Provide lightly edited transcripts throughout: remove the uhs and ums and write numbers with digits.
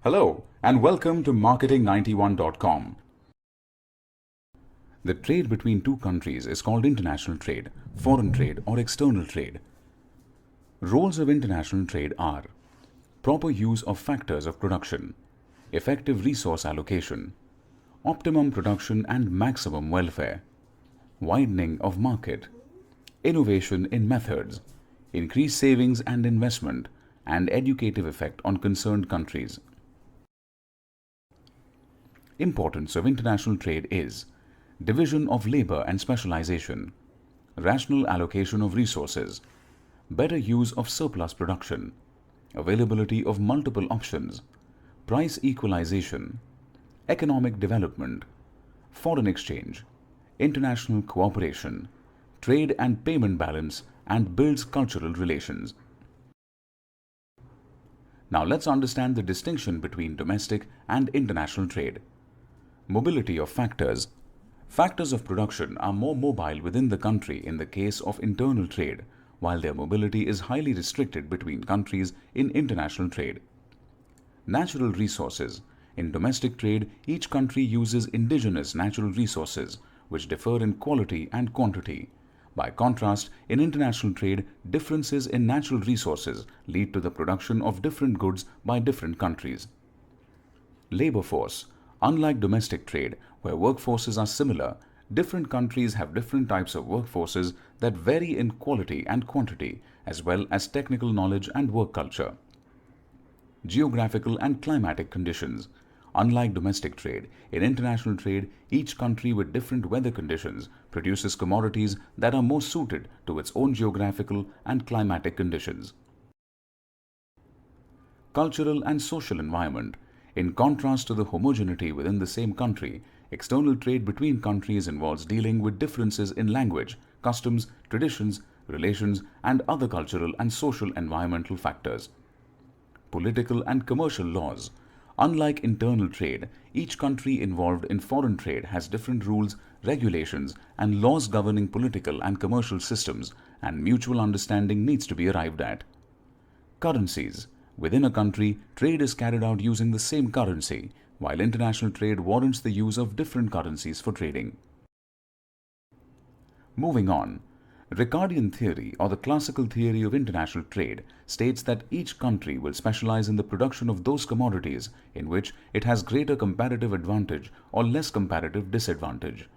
Hello and welcome to marketing91.com. The trade between two countries is called international trade, foreign trade or external trade. Roles of international trade are proper use of factors of production, effective resource allocation, optimum production and maximum welfare, widening of market, innovation in methods, increased savings and investment, and educative effect on concerned countries. Importance of international trade is division of labor and specialization, rational allocation of resources, better use of surplus production, availability of multiple options, price equalization, economic development, foreign exchange, international cooperation, trade and payment balance, and builds cultural relations. Now let's understand the distinction between domestic and international trade. Mobility of factors. Factors of production are more mobile within the country in the case of internal trade, while their mobility is highly restricted between countries in international trade. Natural resources. In domestic trade, each country uses indigenous natural resources, which differ in quality and quantity. By contrast, in international trade, differences in natural resources lead to the production of different goods by different countries. Labor force. Unlike domestic trade, where workforces are similar, different countries have different types of workforces that vary in quality and quantity, as well as technical knowledge and work culture. Geographical and climatic conditions. Unlike domestic trade, in international trade, each country with different weather conditions produces commodities that are more suited to its own geographical and climatic conditions. Cultural and social environment. In contrast to the homogeneity within the same country, external trade between countries involves dealing with differences in language, customs, traditions, relations, and other cultural and social environmental factors. Political and commercial laws. Unlike internal trade, each country involved in foreign trade has different rules, regulations, and laws governing political and commercial systems, and mutual understanding needs to be arrived at. Currencies. Within a country, trade is carried out using the same currency, while international trade warrants the use of different currencies for trading. Moving on, Ricardian theory, or the classical theory of international trade, states that each country will specialize in the production of those commodities in which it has greater comparative advantage or less comparative disadvantage.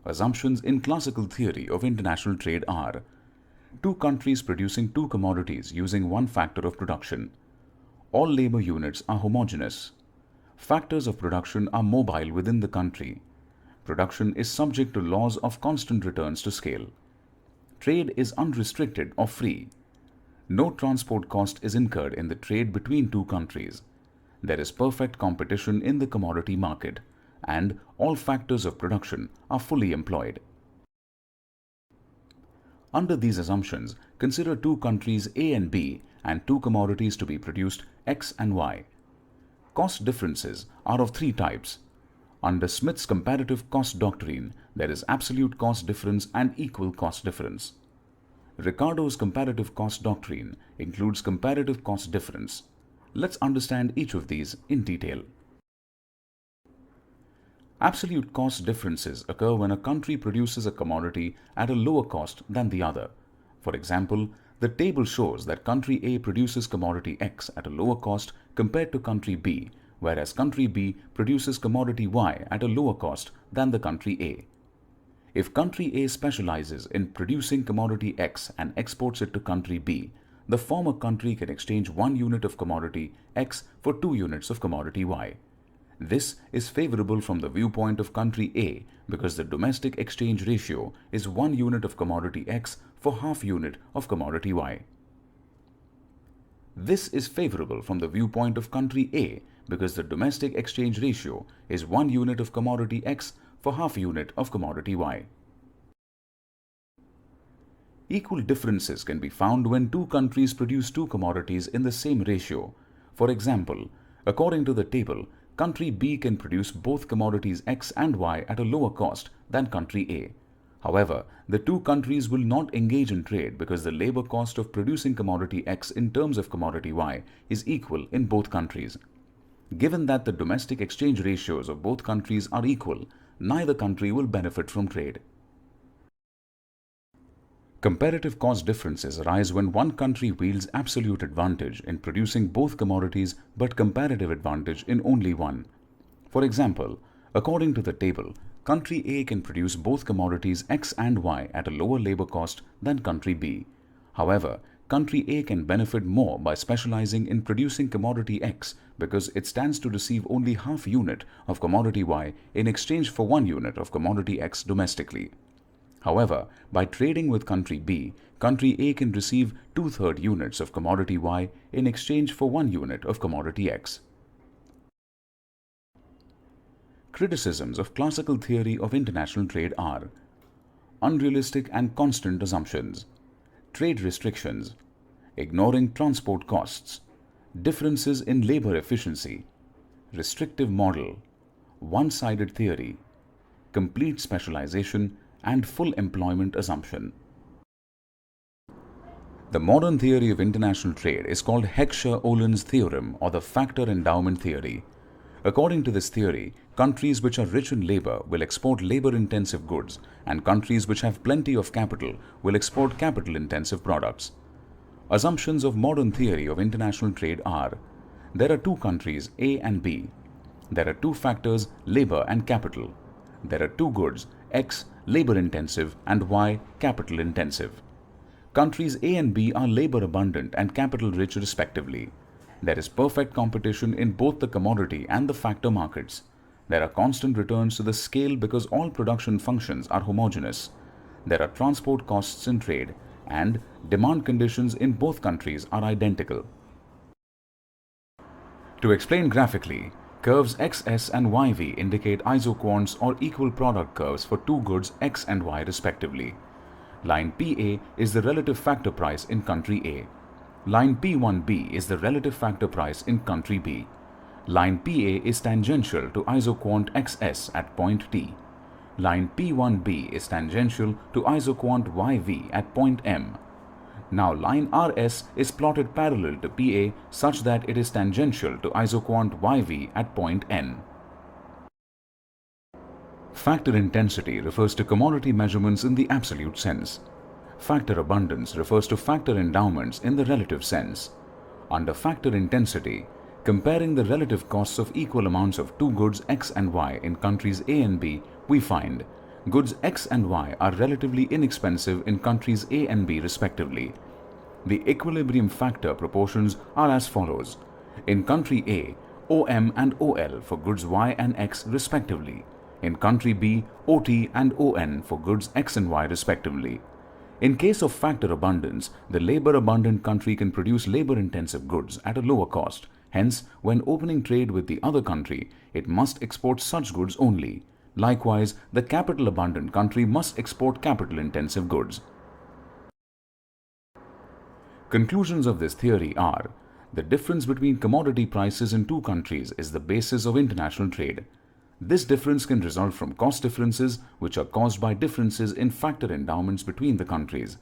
Assumptions in classical theory of international trade are two countries producing two commodities using one factor of production. All labor units are homogeneous. Factors of production are mobile within the country. Production is subject to laws of constant returns to scale. Trade is unrestricted or free. No transport cost is incurred in the trade between two countries. There is perfect competition in the commodity market, and all factors of production are fully employed. Under these assumptions, consider two countries A and B and two commodities to be produced X and Y. Cost differences are of three types. Under Smith's comparative cost doctrine, there is absolute cost difference and equal cost difference. Ricardo's comparative cost doctrine includes comparative cost difference. Let's understand each of these in detail. Absolute cost differences occur when a country produces a commodity at a lower cost than the other. For example, the table shows that country A produces commodity X at a lower cost compared to country B, whereas country B produces commodity Y at a lower cost than the country A. If country A specializes in producing commodity X and exports it to country B, the former country can exchange 1 unit of commodity X for 2 units of commodity Y. This is favorable from the viewpoint of country A because the domestic exchange ratio is 1 unit of commodity X for half unit of commodity Y. This is favorable from the viewpoint of country A because the domestic exchange ratio is 1 unit of commodity X for half unit of commodity Y. Equal differences can be found when two countries produce two commodities in the same ratio. For example, according to the table, country B can produce both commodities X and Y at a lower cost than country A. However, the two countries will not engage in trade because the labor cost of producing commodity X in terms of commodity Y is equal in both countries. Given that the domestic exchange ratios of both countries are equal, neither country will benefit from trade. Comparative cost differences arise when one country wields absolute advantage in producing both commodities but comparative advantage in only one. For example, according to the table, country A can produce both commodities X and Y at a lower labor cost than country B. However, country A can benefit more by specializing in producing commodity X because it stands to receive only half unit of commodity Y in exchange for 1 unit of commodity X domestically. However, by trading with country B, country A can receive 2/3 units of commodity Y in exchange for 1 unit of commodity X. Criticisms of classical theory of international trade are unrealistic and constant assumptions, trade restrictions, ignoring transport costs, differences in labor efficiency, restrictive model, one-sided theory, complete specialization, and full employment assumption. The modern theory of international trade is called Heckscher-Ohlin's theorem or the factor endowment theory. According to this theory, countries which are rich in labor will export labor-intensive goods, and countries which have plenty of capital will export capital-intensive products. Assumptions of modern theory of international trade are: there are two countries, A and B. There are two factors, labor and capital. There are two goods, X, labor-intensive, and Y, capital-intensive. Countries A and B are labor-abundant and capital-rich respectively. There is perfect competition in both the commodity and the factor markets. There are constant returns to the scale because all production functions are homogeneous. There are transport costs in trade, and demand conditions in both countries are identical. To explain graphically, curves XS and YV indicate isoquants or equal product curves for two goods X and Y respectively. Line PA is the relative factor price in country A. Line P1B is the relative factor price in country B. Line PA is tangential to isoquant XS at point T. Line P1B is tangential to isoquant YV at point M. Now line RS is plotted parallel to PA such that it is tangential to isoquant YV at point N. Factor intensity refers to commodity measurements in the absolute sense. Factor abundance refers to factor endowments in the relative sense. Under factor intensity, comparing the relative costs of equal amounts of two goods X and Y in countries A and B, we find goods X and Y are relatively inexpensive in countries A and B respectively. The equilibrium factor proportions are as follows. In country A, OM and OL for goods Y and X respectively. In country B, OT and ON for goods X and Y respectively. In case of factor abundance, the labor-abundant country can produce labor-intensive goods at a lower cost. Hence, when opening trade with the other country, it must export such goods only. Likewise, the capital-abundant country must export capital-intensive goods. Conclusions of this theory are: the difference between commodity prices in two countries is the basis of international trade. This difference can result from cost differences, which are caused by differences in factor endowments between the countries.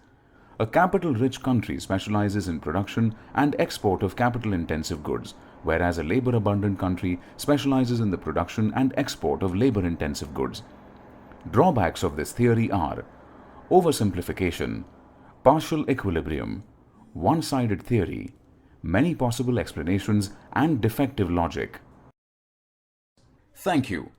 A capital-rich country specializes in production and export of capital-intensive goods, whereas a labor-abundant country specializes in the production and export of labor-intensive goods. Drawbacks of this theory are oversimplification, partial equilibrium, one-sided theory, many possible explanations, and defective logic. Thank you.